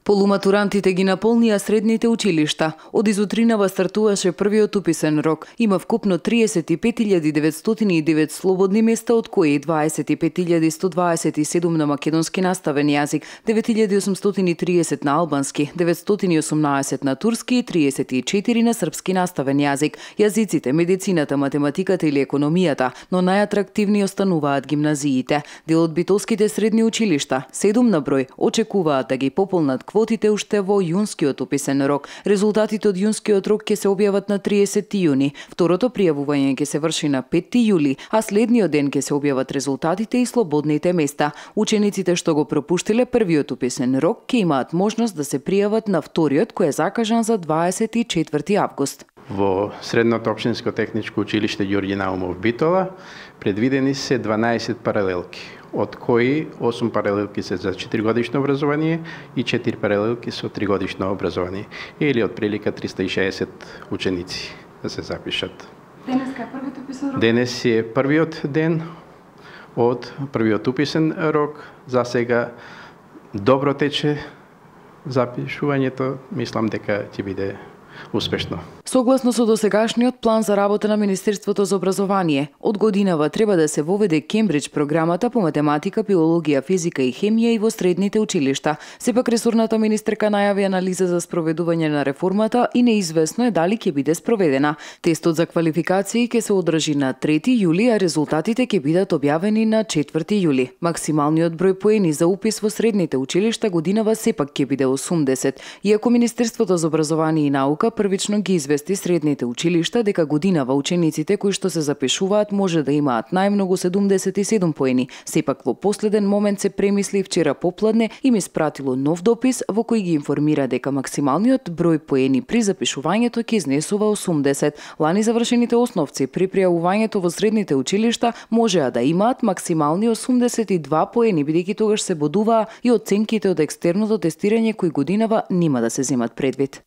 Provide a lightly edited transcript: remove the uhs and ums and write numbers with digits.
Полуматурантите ги наполнија средните училишта. Од изутринава стартуваше првиот уписен рок. Има вкупно 35.909 слободни места, од кои 25.127 на македонски наставен јазик, 9.830 на албански, 918 на турски и 34 на српски наставен јазик. Јазиците, медицината, математиката или економијата, но најатрактивни остануваат гимназиите. Дел од битолските средни училишта, 7 на број, очекуваат да ги пополнат квотите уште во јунскиот уписен рок. Резултатите од јунскиот рок ќе се објават на 30 јуни. Второто пријавување ќе се врши на 5 јули, а следниот ден ќе се објават резултатите и слободните места. Учениците што го пропуштиле првиот уписен рок ќе имаат можност да се пријават на вториот, кој е закажан за 24 август. Во Средното општинско техничко училиште Ѓорѓи Наумов Битола предвидени се 12 паралелки, од кои 8 паралелки се за 4-годишно образование и 4 паралелки со 3-годишно образование, или од прилика 360 ученици да се запишат. Денеска е првиот уписен рок? Денес е првиот ден од првиот уписен рок. За сега добро тече запишувањето, мислам дека ќе биде успешно. Согласно со досегашниот план за работа на Министерството за образование, од годинава треба да се воведе Кембридж програмата по математика, биологија, физика и хемија и во средните училишта. Сепак ресорната министерка најави анализа за спроведување на реформата и неизвестно е дали ќе биде спроведена. Тестот за квалификации ќе се одржи на 3 јули, а резултатите ќе бидат објавени на 4 јули. Максималниот број поени за упис во средните училишта годинава сепак ќе биде 80, иако Министерството за образование и наука првично ги извести средните училишта дека годинава учениците кои што се запишуваат може да имаат најмногу 77 поени. Сепак во последен момент се премисли вчера попладне им испратило нов допис во кој ги информира дека максималниот број поени при запишувањето ќе изнесува 80. Лани завршените основци при пријавувањето во средните училишта можеа да имаат максимални 82 поени, бидејќи тогаш се бодуваа и оценките од екстерното тестирање кои годинава нема да се земат предвид.